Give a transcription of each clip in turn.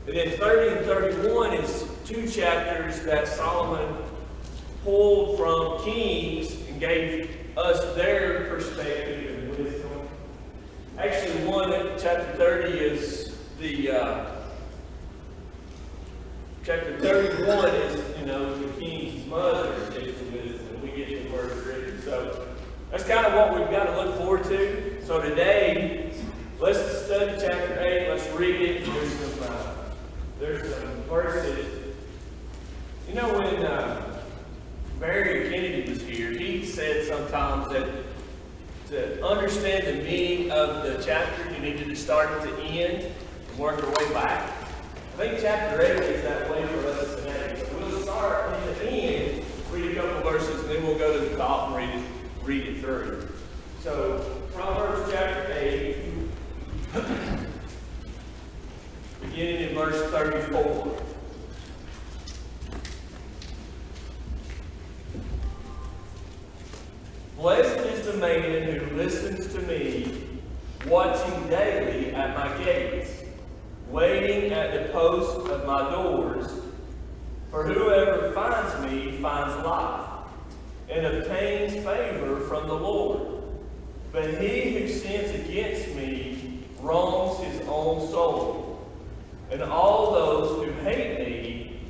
And then 30 and 31 is two chapters that Solomon pulled from Kings and gave us their perspective and wisdom. Actually, chapter 30 is chapter 31 is, the king's mother gives the wisdom. We get the word written. So that's kind of what we've got to look forward to. So today, let's study chapter 8. Let's read it. There's some verses. When Barry Kennedy was here, he said sometimes that to understand the meaning of the chapter, you needed to start at the end and work your way back. I think chapter 8 is that way for us today. So we'll start at the end, read a couple verses, and then we'll go to the top and read it through. So, Proverbs chapter 8, beginning in verse 34. Blessed is the man who listens to me, watching daily at my gates, waiting at the posts of my doors. For whoever finds me finds life, and obtains favor from the Lord. But he who sins against me wrongs his own soul, and all those who hate me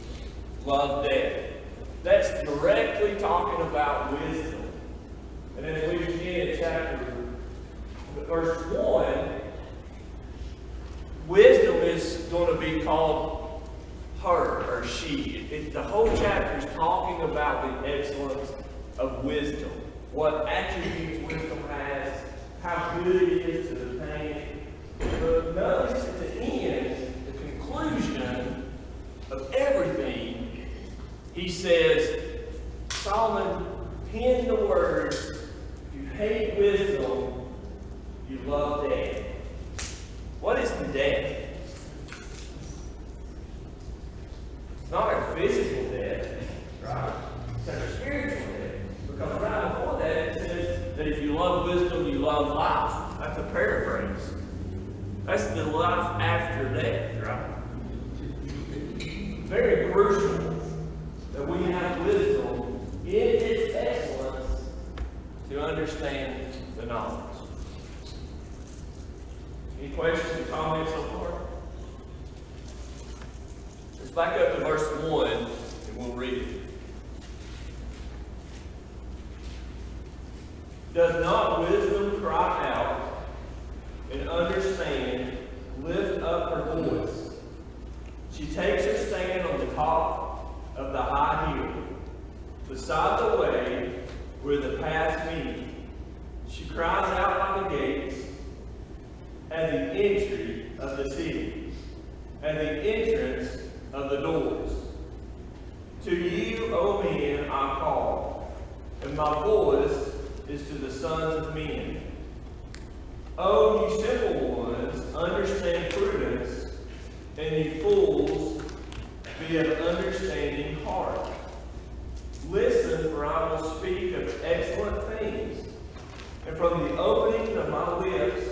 love death. That's directly talking about wisdom. And as we begin in verse 1, wisdom is going to be called her or she. The whole chapter is talking about the excellence of wisdom. What attributes wisdom has, how good it is to attain it. But notice at the end, the conclusion of everything, he says, Solomon penned the words, you hate wisdom, you love death. What is the death? It's not our physical death, right? It's our spiritual death. Because right before that, it says that if you love wisdom, you love life. That's a paraphrase. That's the life after death, right? Very crucial that we have wisdom in its excellence to understand the knowledge. Any questions or comments so far? Let's back up to verse 1 and we'll read it. Does not wisdom cry out and understand lift up her voice? She takes her stand on the top of the high hill, beside the way where the paths meet. She cries out by the gates, at the entry of the city, at the entrance of the doors. To you, O men, I call, and my voice is to the sons of men. O you simple ones, understand prudence, and you fools, be of understanding heart. Listen, for I will speak of excellent things, and from the opening of my lips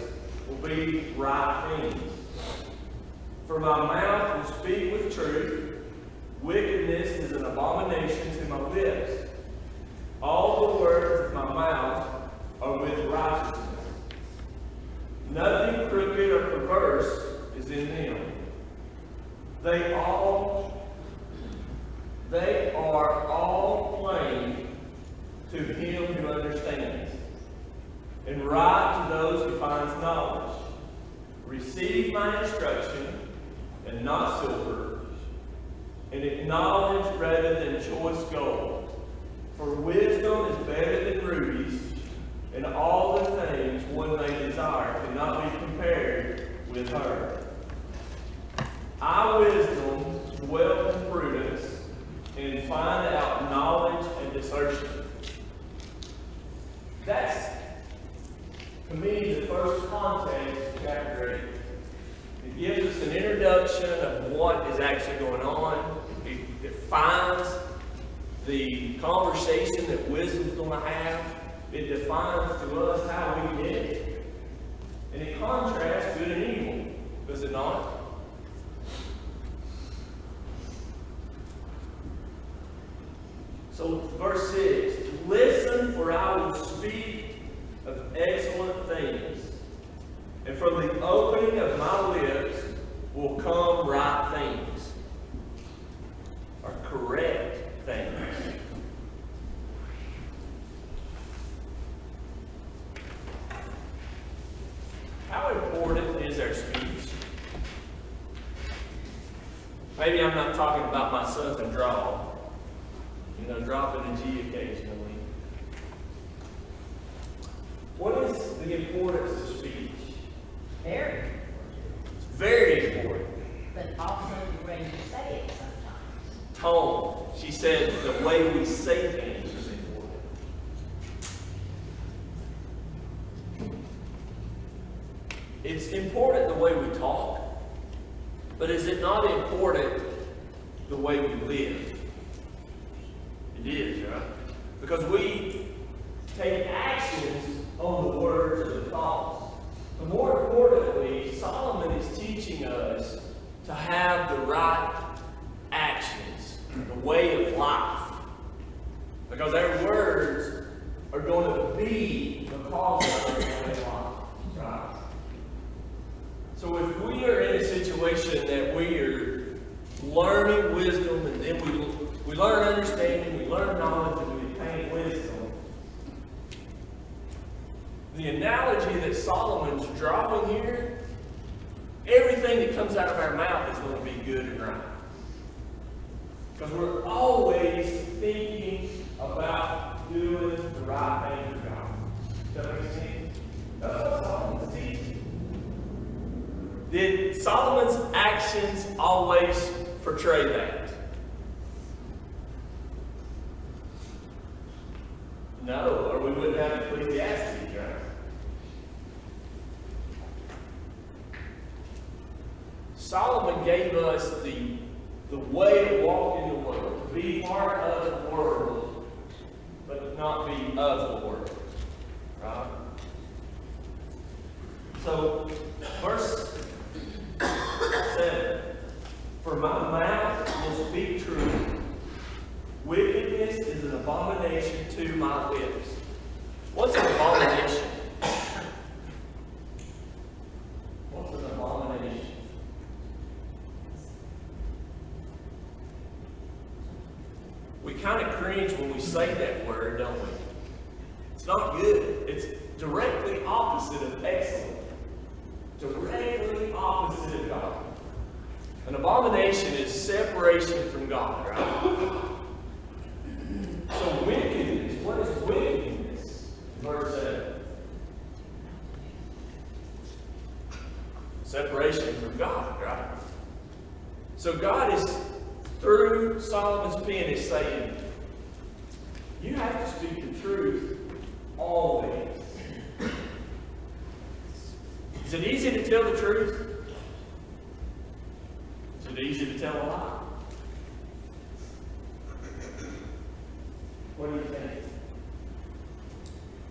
will be right things. For my mouth will speak with truth. Wickedness is an abomination to my lips. All the words of my mouth are with righteousness. Nothing crooked or perverse is in them. They are all plain to him who understands, and right to those who finds knowledge. Receive my instruction, and not silver, and acknowledge rather than choice gold. For wisdom is better than rubies, and all the things one may desire cannot be compared with her. I, wisdom, dwell in prudence, and find out knowledge and discernment. That's, to me, the first context of chapter 8. It gives us an introduction of what is actually going on. It defines the conversation that wisdom's going to have. It defines to us how we live. And it contrasts good and evil, does it not? So verse 6, listen, for I will speak of excellent things, and from the opening of my lips will come right things, or correct things. How important is our speech? Maybe I'm not talking about my southern drawl, dropping a G occasionally. What is the importance of speech? Very. It's very important. But also the way you say it sometimes. Tone. She said the way we say things is important. It's important the way we talk, but is it not important the way we live? It is, right? Because we take actions on the words or the thoughts. But more importantly, Solomon is teaching us to have the right actions, the way of life. Because our words are going to be the cause of our way of life, right? So if we are in a situation that we are learning wisdom, and then we learn understanding, we learn knowledge, and we attain wisdom, the analogy that Solomon's drawing here, everything that comes out of our mouth is going to be good and right. Because we're always thinking about doing the right thing for God. Does that make sense? That's what Solomon's teaching. Did Solomon's actions always portray that? No, or we wouldn't have Ecclesiastes, right? Solomon gave us the way to walk in the world, to be part of the world, but not be of the world. Right? So, verse 7, for my mouth will speak truth. Wickedness is an abomination to my lips. What's an abomination? What's an abomination? We kind of cringe when we say that word, don't we? It's not good. It's directly opposite of excellent. Directly opposite of God. An abomination is separation from God, right? So wickedness, what is wickedness? Verse 7. Separation from God, right? So God is, through Solomon's pen, is saying, you have to speak the truth always. Is it easy to tell the truth? Is it easy to tell a lie? What do you think?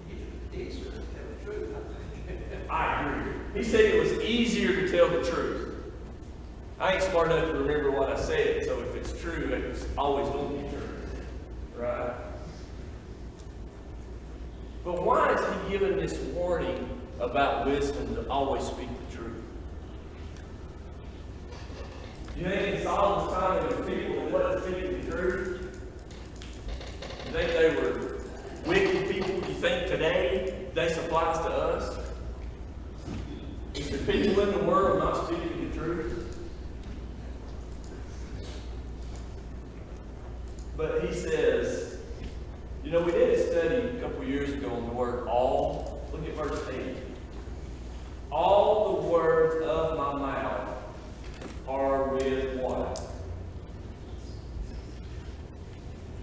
It's easier to tell the truth, I think. I agree. He said it was easier to tell the truth. I ain't smart enough to remember what I said, so if it's true, it's always going to be true. Right? But why is he giving this warning about wisdom to always speak the truth? Do you think in Solomon's time there were people that wasn't speaking the truth? You think they were wicked people? Do you think today this applies to us? Is there people in the world not speaking the truth? But he says, we did a study a couple years ago on the word all. Look at verse 8. All the words of my mouth are with what?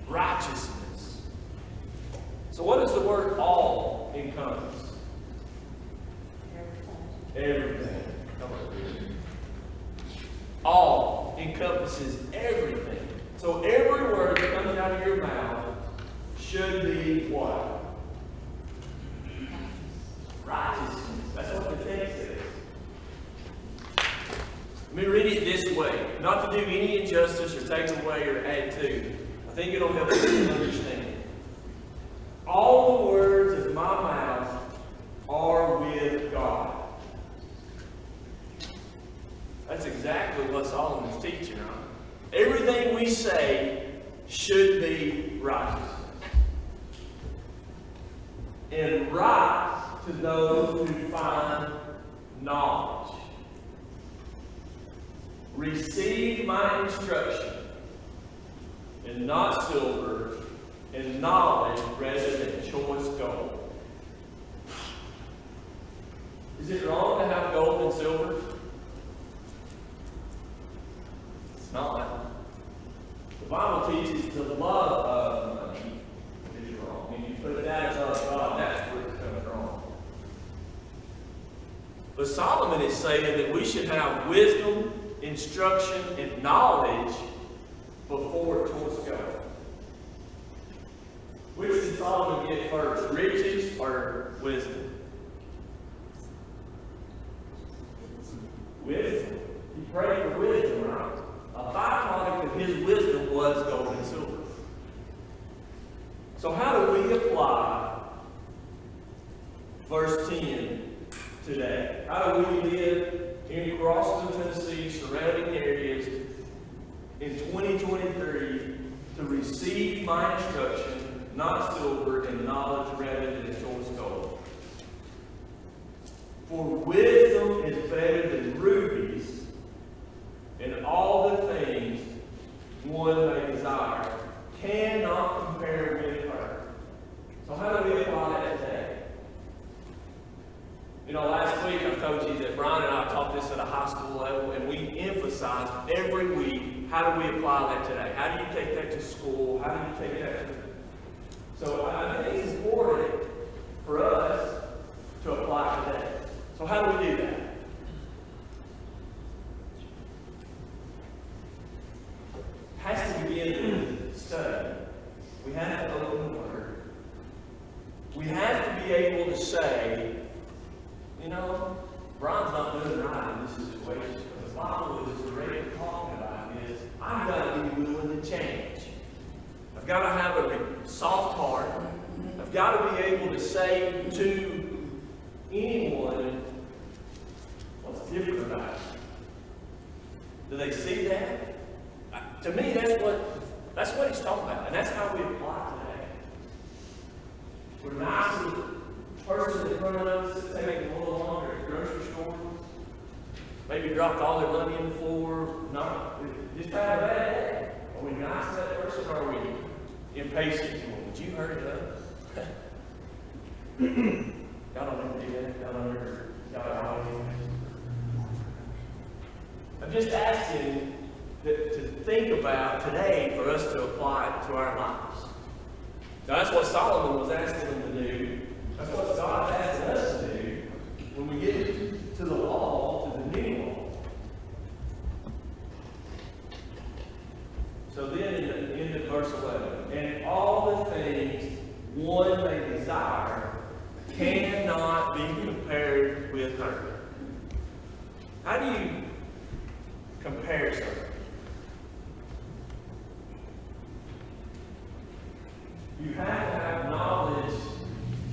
Righteousness. So what does the word all encompass? Everything. Come on. All encompasses everything. So every word that comes out of your mouth should be what? Righteousness. That's what the text says. Let me read it this way, not to do any injustice or take away or add to. I think it'll help us to understand. All the words of my mouth are with God. That's exactly what Solomon's teaching, right? Everything we say should be righteous. And right to those who find knowledge. Receive my instruction, and not silver, and knowledge rather than choice gold. Is it wrong to have gold and silver? It's not. The Bible teaches the love of money is wrong. When you put that above God, that's where it comes wrong. But Solomon is saying that we should have wisdom, instruction, and knowledge before choice gold. Which did Solomon get first, riches or wisdom? Wisdom. He prayed for wisdom, right? A byproduct of his wisdom was gold and silver. So how do we apply verse 10 today? How do we live in Crossville, Tennessee, surrounding areas in 2023 to receive my instruction, not silver, and knowledge rather than choice gold? For wisdom is better than rubies, and all the things one may desire cannot compare with her. So how do we apply that today? You know, last week I told you that Brian and I taught this at a high school level, and we emphasized every week, how do we apply that today? How do you take that to school? How do you take that to... So I think it's important for us to apply today. So how do we do that? It has to begin with study. We have to open the Word. We have to be able to say, you know, Brian's not doing right in this situation. The Bible is already talking about is I've got to be willing to change. I've got to have a soft heart. I've got to be able to say to anyone what's different about it. Do they see that? To me, that's what he's talking about, and that's how we apply today. We're nice with the person in front of us that's taking a little longer at the grocery store. Maybe dropped all their money on the floor. No, just had a bad day. Are we nice to that person, or are we impatient? Would you hurry it up? Y'all don't ever do that. Y'all always. I'm just asking to think about today for us to apply it to our lives. Now that's what Solomon was asking them to do. That's what God asking us to do when we get to the law, to the new law. So then in verse 11, and all the things one may desire cannot be compared with her. How do you compare something? You have to have knowledge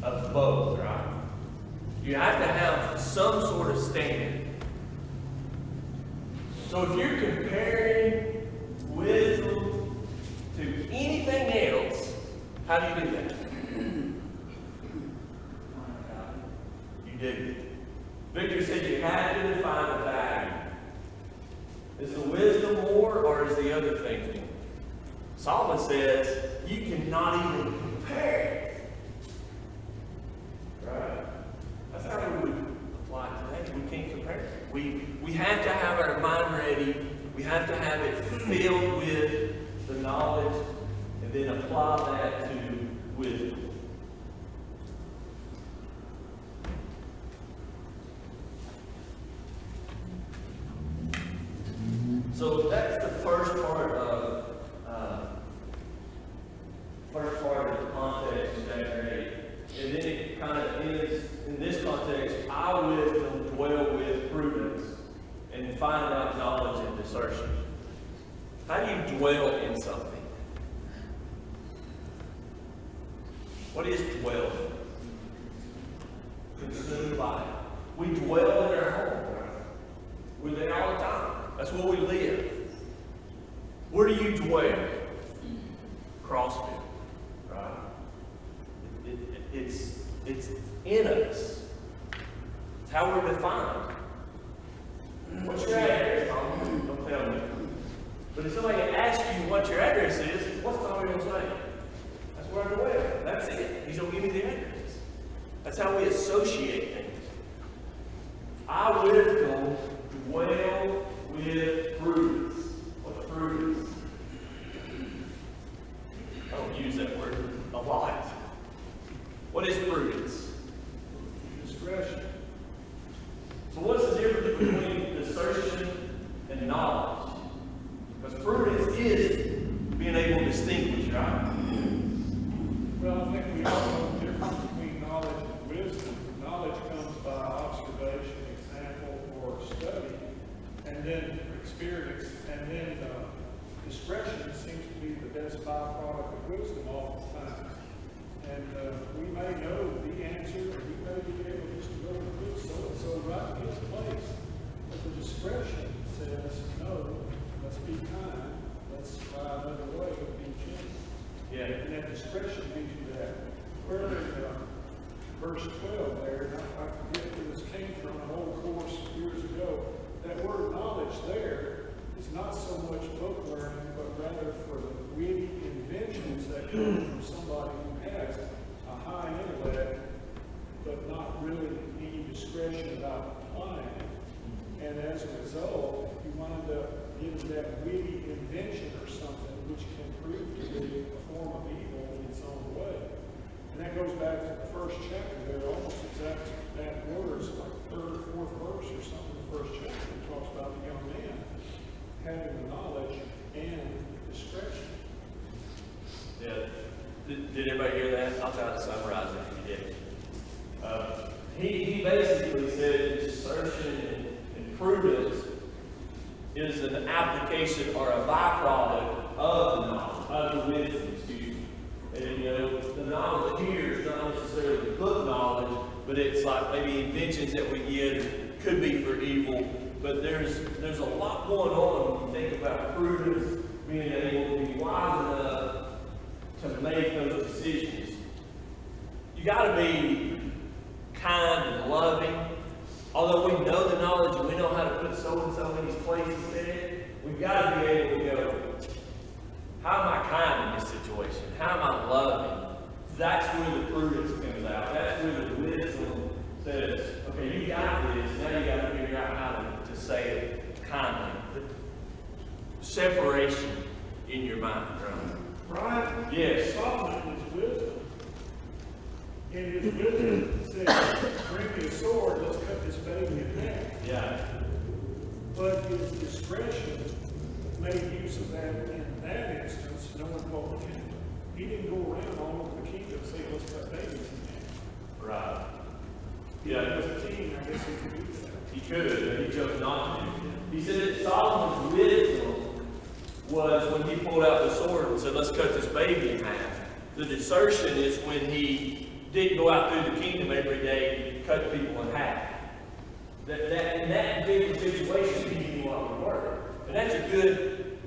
of both, right? You have to have some sort of standard. So if you're comparing wisdom to anything else, how do you do that? You do. Victor said you have to define the value. Is the wisdom more, or is the other thing more? Solomon says you cannot even compare it. Right? That's how we would apply it today. We can't compare it. We have to have our mind ready. We have to have it filled with the knowledge, and then apply that to wisdom. So that's the first part of the context in chapter 8. And then it kind of is, in this context, I wisdom dwell with prudence and find out knowledge and discernment. How do you dwell in something? What is dwell? Consumed by. We dwell in our home. We're there all the time. That's where we live. Where do you dwell? Crossville, right? It's in us. It's how we're defined. What's your address, Tommy? Don't tell me. But if somebody asks you what your address is, what's Tommy going to say? That's where I dwell. That's it. He's going to give me the address. That's how we associate things. I wisdom dwell with prudence. What's prudence? I don't use that word a lot. What is prudence? Discretion. So what's the difference between assertion and knowledge? Because prudence is being able to distinguish, right? Well, I think we all know the difference between knowledge and wisdom. Knowledge comes by observation, example, or study, and then experience, and then discretion seems to be the best byproduct of wisdom oftentimes. And we may know the answer, or we may be able just to go and put so-and-so right in his place. But the discretion says, no, let's be kind, let's try another way of being gentle. Yeah. And that discretion gives you that. Where in verse 12 there, and I forget where this came from, an old course years ago, that word knowledge there is not so much book learning, but rather for the witty inventions that come from somebody who has a high intellect, but not really any discretion about applying it. And as a result, you wind up getting that witty invention or something which can prove to be a form of evil in its own way. And that goes back to the first chapter there, almost exact that words, like third or fourth verse or something in the first chapter. It talks about the young man having the knowledge and discretion. Yeah. Did everybody hear that? I'll try to summarize it if you did. He basically said assertion and prudence is an application or a byproduct of the knowledge, of the wisdom, excuse me. And the knowledge here is not necessarily book knowledge, but it's like maybe inventions that we get could be for evil. But there's a lot going on when you think about prudence, being able to be wise enough to make those decisions. You got to be kind and loving. Although we know the knowledge and we know how to put so-and-so in his place instead, we've got to be able to go, how am I kind in this situation? How am I loving? That's where the prudence comes out. That's where the wisdom says, okay, you got this. Now you got to figure out how to say it kindly. Separation in your mind, right? Brian? Yes. Solomon is wisdom. In his wisdom, it says, bring me a sword, let's cut this baby in half. Yeah. But his discretion made use of that in that instance, knowing what would happen. He didn't go around all over the kingdom saying, let's cut babies in half. Right. Yeah, Yeah. as a king, I guess he could do that. He could, but he chose not to. He said that Solomon's wisdom was when he pulled out the sword and said, let's cut this baby in half. The desertion is when he didn't go out through the kingdom every day and cut people in half. That in that big situation, he knew what would work. And that's a good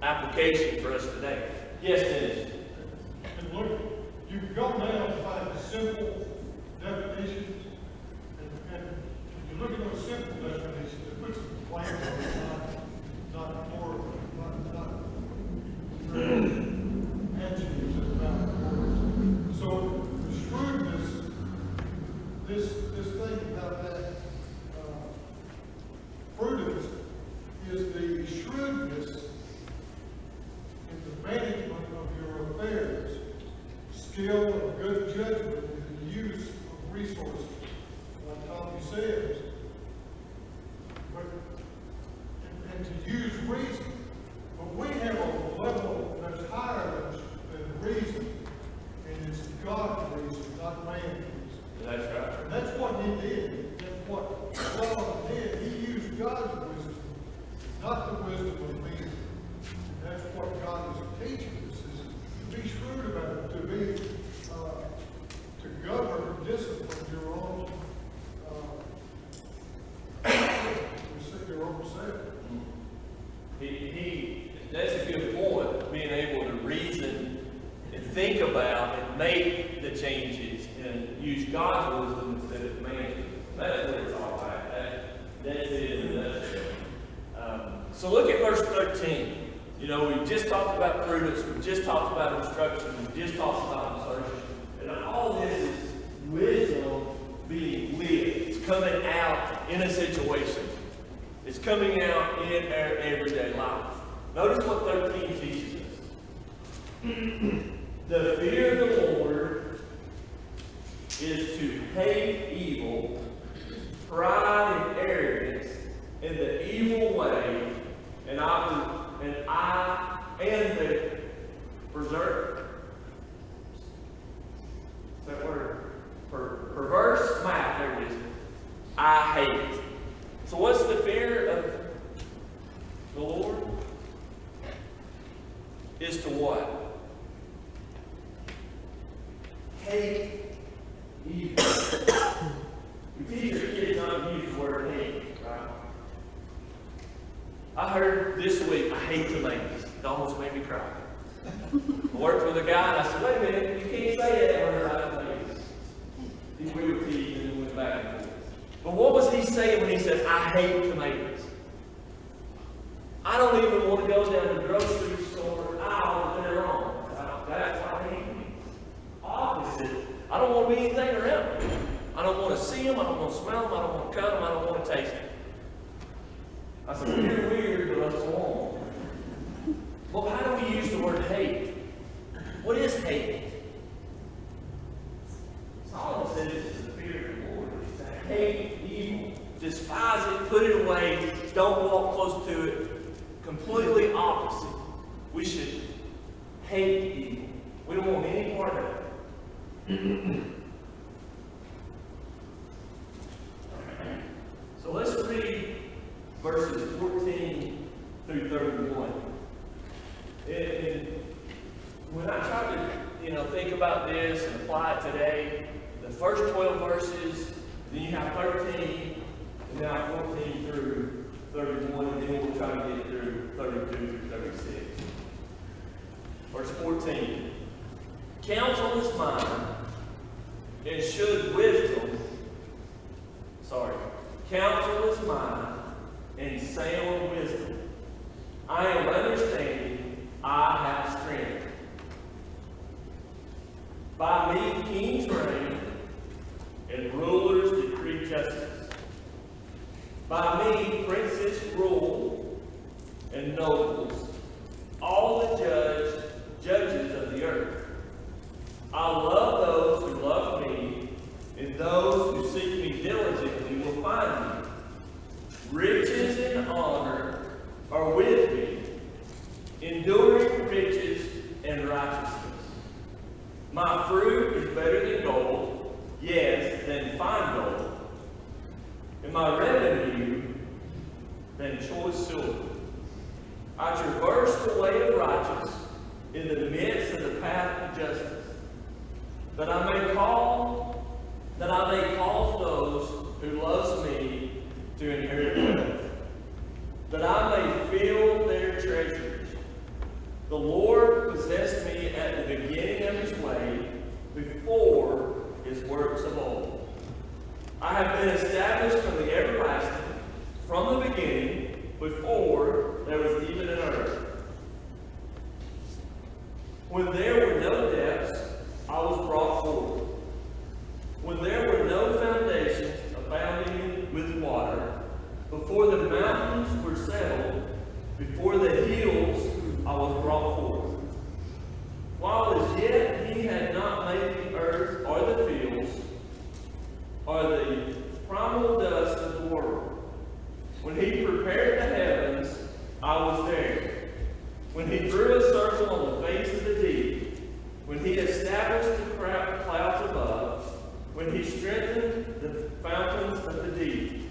application for us today. Yes, Dennis. And look, you can go down and find the simple definitions, and if you look at those simple definitions, it puts some plans on it, not more, not adjectives about words. So the shrewdness, this thing about that prudence is the shrewdness in the management of your affairs, skill and good judgment in the use of resources, like Tommy says, and to use reason. But we have a level that's higher than reason, and it's God's reason, not man's reason. That's right. And that's what he did. That's what Solomon did. He used God's wisdom, not the wisdom of men. And that's what God is teaching us, is to be shrewd about it, to be think about and make the changes and use God's wisdom instead of man's wisdom. That's what it's all about. That's it in a nutshell. So look at verse 13. You know, we just talked about prudence, we just talked about instruction, we just talked about insertion. And all this is wisdom being lived. It's coming out in a situation. It's coming out in our everyday life. Notice what 13 teaches us. The fear of the Lord is to hate evil, pride and arrogance, in the evil way, and the preserve. Is that word? Perverse mouth, there it is. I hate. So what's the fear of the Lord? Is to what? Hate evil. You teach your kids not to use the word hate, right? I heard this week, I hate tomatoes. It almost made me cry. I worked with a guy and I said, wait a minute, you can't say that word about tomatoes. We were teasing and went back and forth. But what was he saying when he said, I hate tomatoes? I don't even want to go down to the grocery store aisle if they're on. That's what I hate. Opposite. I don't want to be anything around them. I don't want to see them. I don't want to smell them. I don't want to cut them. I don't want to taste them. I said, well, you're weird, but let's go on. Well, how do we use the word hate? What is hate? Solomon said it's the fear of the Lord. It's to hate evil. Despise it, put it away, don't walk close to it. Completely opposite. We should hate evil. We don't want any part of it. So let's read verses 14 through 31. And when I try to, think about this and apply it today, the first 12 verses, then you have 13, and now 14 through 31, and then we'll try to get through 32 through 36. Verse 14. Counsel is mine, and should wisdom, counsel is mine, and sound wisdom. I am understanding, I have strength. By me kings reign, and rulers decree justice. By me princes rule, and nobles, all the judges of the earth. I love those who love me, and those who seek me diligently will find me. Riches and honor are with me, enduring riches and righteousness. My fruit is better than gold, yes, than fine gold, and my revenue than choice silver. I traverse the way of righteousness in the midst of the path of justice, that I may cause those who love me to inherit wealth, that I may fill their treasuries. The Lord possessed me at the beginning of his way, before his works of old. I have been established from the everlasting, from the beginning, before there was even an earth. When there were no depths, I was brought forth. When there were no foundations abounding with water, before the mountains were settled, before the hills I was brought forth. While as yet he had not made the earth or the fields, or the primal dust of the world. When he prepared the heavens, I was there. When he drew a circle on the face of the deep, when he established the clouds above, when he strengthened the fountains of the deep,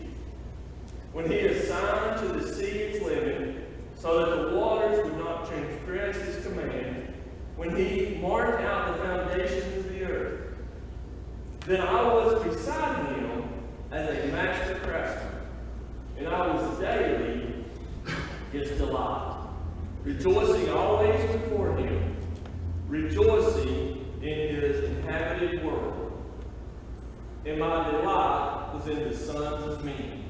when he assigned to the sea its limit, so that the waters would not transgress his command, when he marked out the foundations of the earth. Then I was beside him as a master craftsman, and I was daily his delight, rejoicing always before him, rejoicing and my delight was in the sons of men.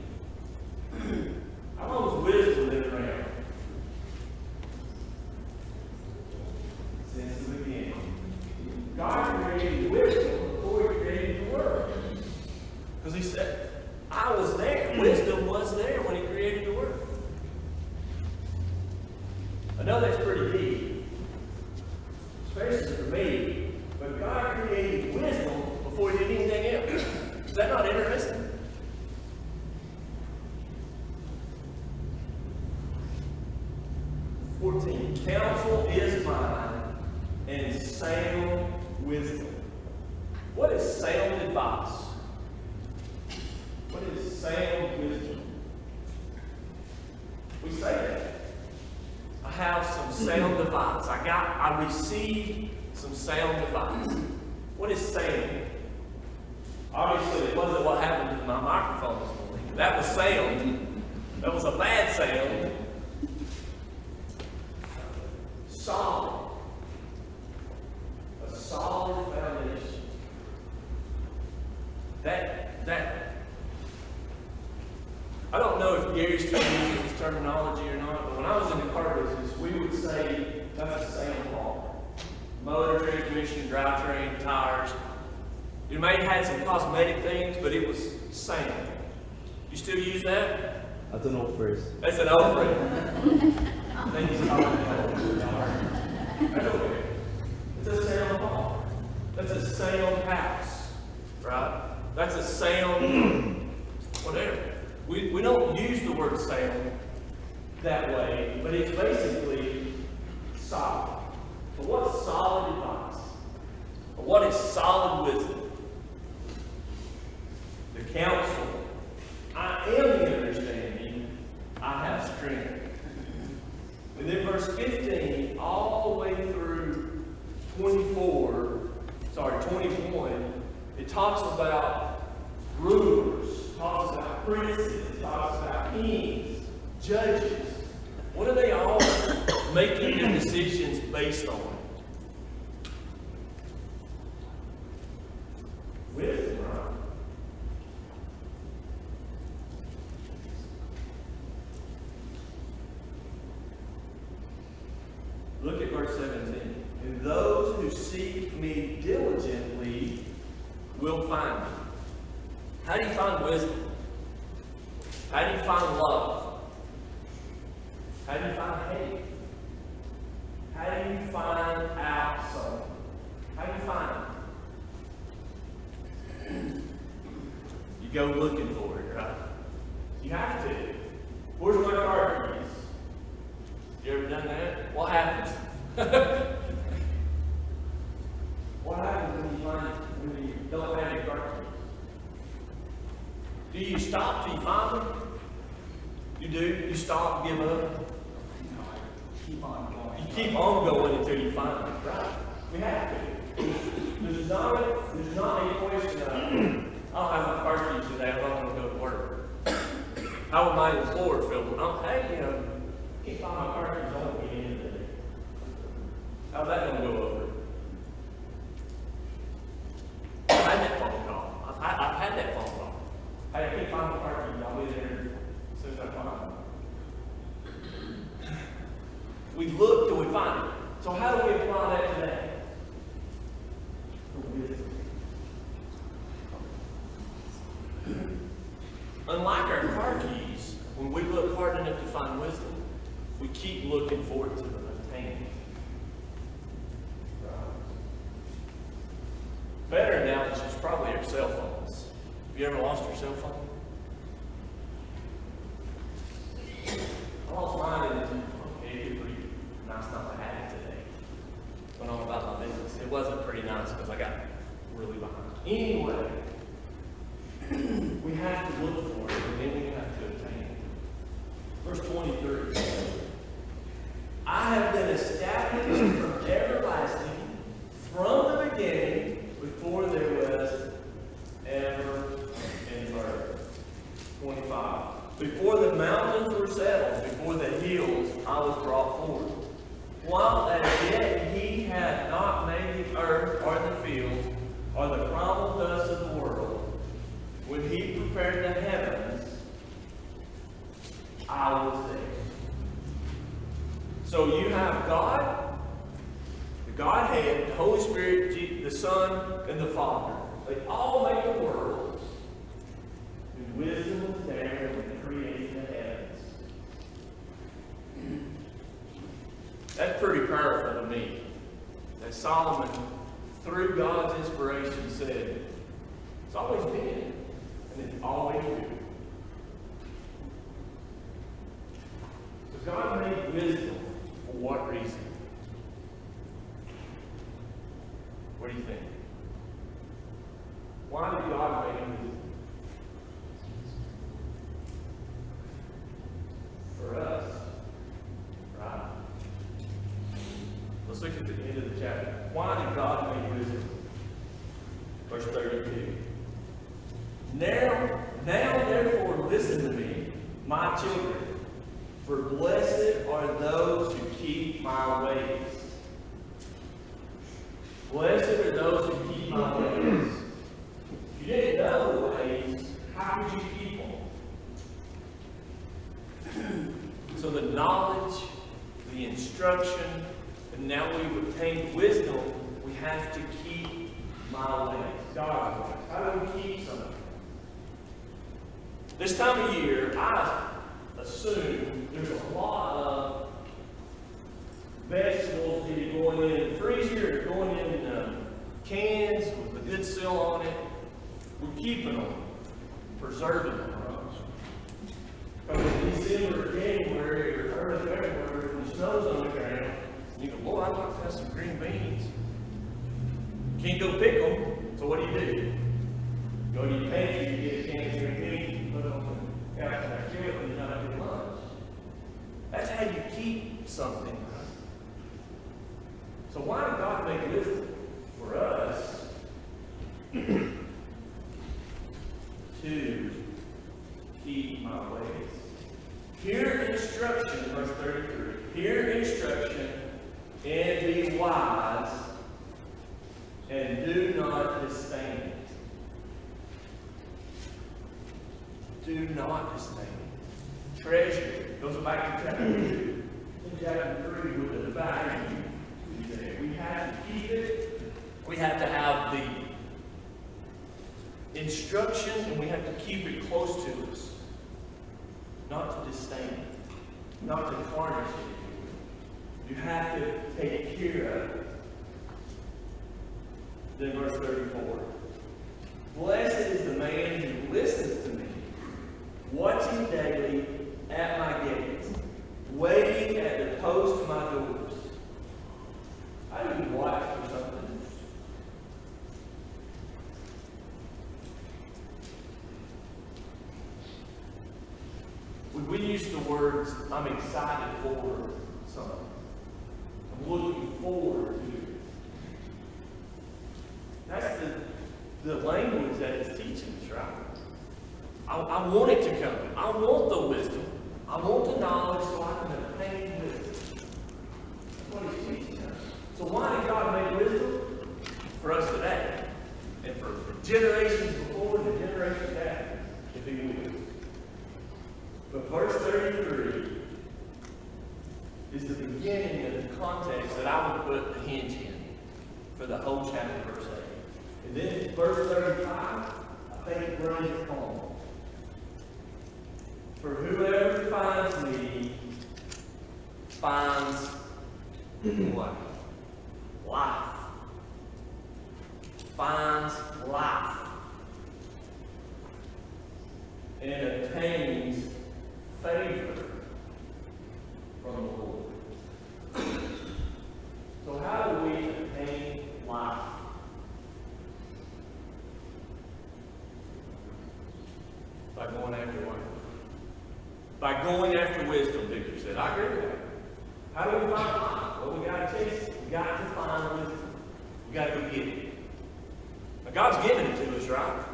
How long has wisdom been around? Since the beginning. God created wisdom before He created the world. Because He said, I was there. Wisdom was there when He created the world. I know that's pretty deep, especially for me, but God created wisdom before He did anything else. Is that not interesting? Counsel is mine, and sound wisdom. What is sound advice? What is sound wisdom? We say that. I have some sound advice. I received some sound advice. What is sound? Obviously, it wasn't what happened to my microphone this morning. That was sound. That was a bad sound. Solid. A solid foundation. That I don't know if Gary still uses this terminology or not, but when I was in the car business, we would say that's a sound car. Motor, transmission, drivetrain, tires. It may have had some cosmetic things, but it was sound. You still use that? That's an old phrase. That's an old phrase. I think he's calling it that's okay. It's a sound car. That's a sound house. Right? That's a sound whatever. We don't use the word sound that way, but it's basically solid. But what's solid advice? Or what is solid wisdom? The counsel. I am the understanding. I have strength. And then verse 15, all the way through 21, it talks about rulers, talks about princes, talks about kings, judges. What are they all making their decisions based on? Wisdom, right? Look at verse 17. And those who seek me diligently will find me. How do you find wisdom? How do you find love? How do you find hate? How do you find out something? How do you find it? You go looking for it, right? You have to. Where's my car keys? You ever done that? What happens? What happens when you don't have your car keys? Do you stop till you find them? You do? You stop and give up? Keep on going. You keep on going until you find them, right? We have to. There's not a question of, I don't have my car keys today, I'm not going to go to work. How would my employer feel? Hey, can't find my car keys, I won't get in today. How's that going to go over? I've had that phone call. I've had that phone call. Hey, I can't find my car keys, I'll be there as soon as I find them. We look till we find it. So how do we apply that today? Unlike our car keys, when we look hard enough to find wisdom, we keep looking forward to attaining it. Better analogy is probably our cell phones. Have you ever lost your cell phone? I lost mine in a pretty nice not to have it today. Went on about my business. It wasn't pretty nice because I got really behind. Anyway, we have to look for it and then we have to obtain it. Verse 23. I have been established from everlasting, from the beginning, before there was ever and earth. 25. Before the mountains were settled, before the hills I was brought forth. While as yet he had not made the earth or the fields or the primal dust of the world, Godhead, the Holy Spirit, the Son, and the Father, they all make the world. And wisdom was there when they created the heavens. That's pretty powerful to me. That Solomon, through God's inspiration, said, it's always been, and it's always will. So God made wisdom for what reason? What do you think? Why did God make wisdom? For us. Right? Let's look at the end of the chapter. Why did God make wisdom? Verse 32. Now therefore listen to me, my children, for blessed are those who keep my ways. Blessed are those who keep my ways. If you didn't know the ways, how could you keep them? So the knowledge, the instruction, and now we've obtained wisdom, we have to keep my ways. God's ways. How do we keep something? This time of year, I assume there's a lot of vegetables either going in the freezer or going in cans with a good seal on it. We're keeping them, preserving them. Because in December, January, or early February, when the snow's on the ground, you go, boy, I'd like to have some green beans. Can't go pick them, so what do? Go to your pantry, you get a can of green beans, put them out in that grill, and you know how to do lunch. That's how you keep something. So why did God make wisdom? For us to keep my ways. Hear instruction, verse 33. Hear instruction and be wise, and do not disdain it. Do not disdain it. Treasure. Goes back to chapter 2. In chapter 3 with the value. We have to keep it. We have to have the instruction, and we have to keep it close to us. Not to disdain it. Not to tarnish it. You have to take care of it. Then verse 34. Blessed is the man who listens to me, watching daily at my gates, waiting at the post of my doors. How do you watch for something? We use the words, I'm excited for something. I'm looking forward to it. That's the language that it's teaching us, right? I want it to come. I want the wisdom. I want the knowledge so I can obtain wisdom. That's what he's teaching us. So why did God make wisdom? For us today. And for generations before and the generations after, if he will. But verse 33 is the beginning of the context that I would put the hinge in for the whole chapter, verse 8. And then verse 35, I think it runs it home. For whoever finds me finds what? Life. Finds life. And obtains favor from the Lord. So how do we obtain life? By going after what? By going after wisdom, Victor said. I agree with that. How do we find life? Well, we got to chase it. We got to find wisdom. We got to go get it. Now, God's given it to us, right?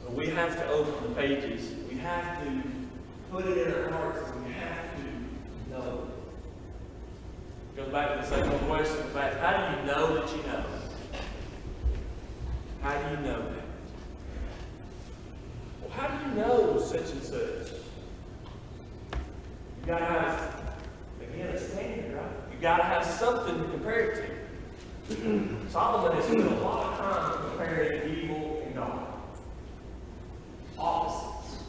But we have to open the pages. We have to put it in our hearts. We have to know it. Goes back to the second question. How do you know that you know? How do you know that? Well, how do you know such and such? You got to have, again, a standard, right? You got to have something to compare it it to. Solomon has spent a lot of time comparing evil and God. Opposites.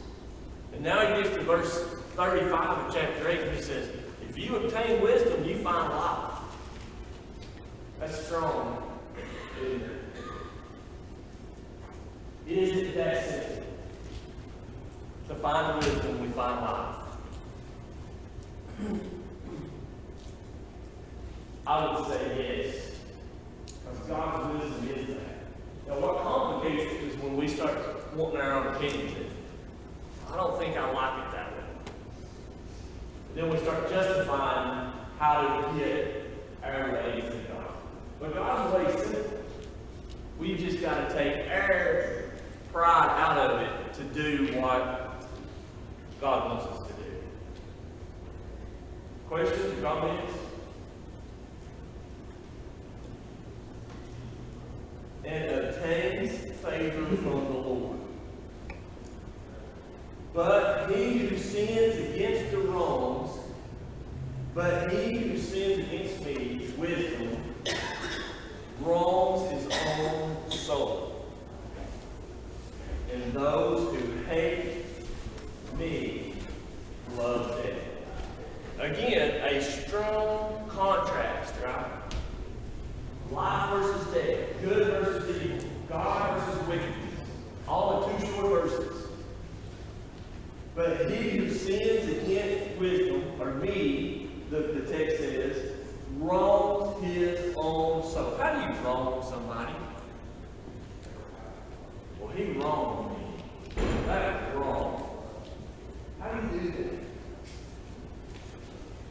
And now he gets to verse 35 of chapter 8 and he says, if you obtain wisdom, you find life. That's strong, isn't it? Is it that simple? To find wisdom, we find life. I would say yes. Because God's wisdom is that. Now what complicates it is when we start wanting our own opinions. I don't think I like it that way. Then we start justifying how to get our ways to God. But God's way is simple. We've just got to take our pride out of it to do what God wants us to do. Questions, comments? And obtains favor from the Lord. But he who sins against the wrongs, but he who sins against me, wisdom, wrongs his own soul. And those who hate me love death. Again, a strong contrast, right? Life versus death, good versus evil, God versus wickedness. All in 2 short verses. But he who sins against wisdom, or me, the text says, wrongs his own soul. How do you wrong somebody? Well, he wronged me. That is wrong. How do you do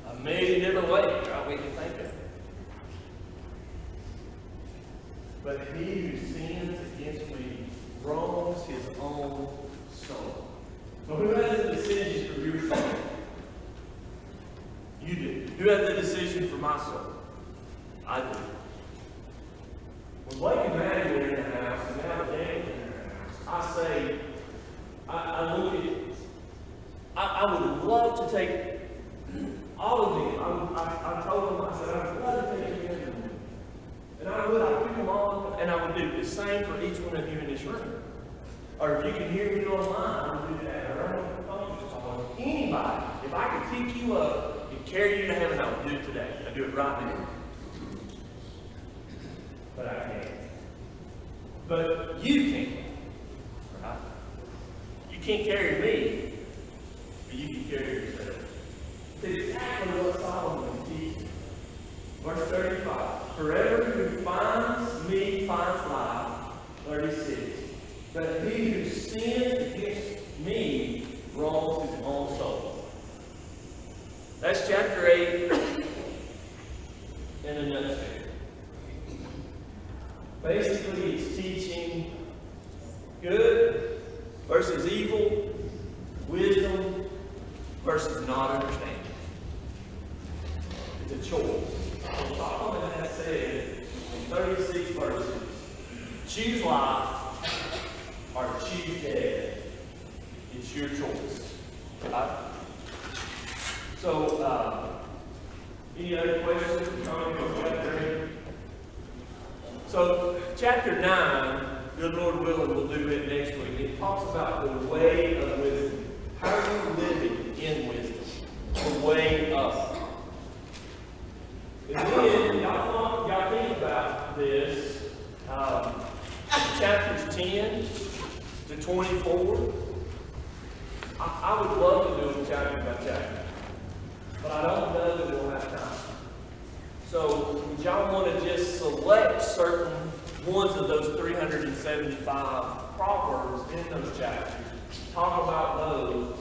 that? A million different ways, right? We can think of it. But he who sins against me wrongs his own soul. So who has the decision for your soul? You do. Who has the decision for my soul? I do. When Blake and Maddie were in the house, and now Dan's in their house, I say, I look at it. I would love to take all of them. I told them, I said, I would love to take them. And I would. I'd pick them on, and I would do the same for each one of you in this room. Or if you can hear me online, I would do that. Or on the phone, anybody. If I could pick you up and carry you to heaven, I would do it today. I'd do it right now. But I can't. But you can. Right? You can't carry me, but you can carry yourself. It's exactly what Solomon teaches. Verse 35. Forever who finds me finds life. 36. But he who sins against me wrongs his own soul. That's chapter 8 in a nutshell. Basically, it's teaching good versus evil, wisdom versus not understanding. It's a choice. So Solomon has said in 36 verses, choose life or choose death. It's your choice. Right? So, any other questions or comments on chapter 8? So, chapter 9, good Lord willing, we'll do it next week. It talks about the way of wisdom. How are you living in wisdom? The way up. And then, y'all think about this. Chapters 10 to 24. I would love to do them chapter by chapter. But I don't know that we'll have time. So, would y'all want to just select certain ones of those 375 Proverbs in those chapters? Talk about those.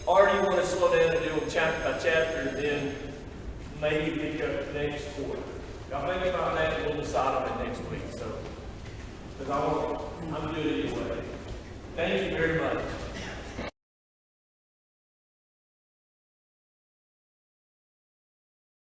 Or do you want to slow down and do them chapter by chapter and then maybe pick up next quarter? Y'all think about that and we'll decide on it next week. So, because I'm doing it anyway. Thank you very much.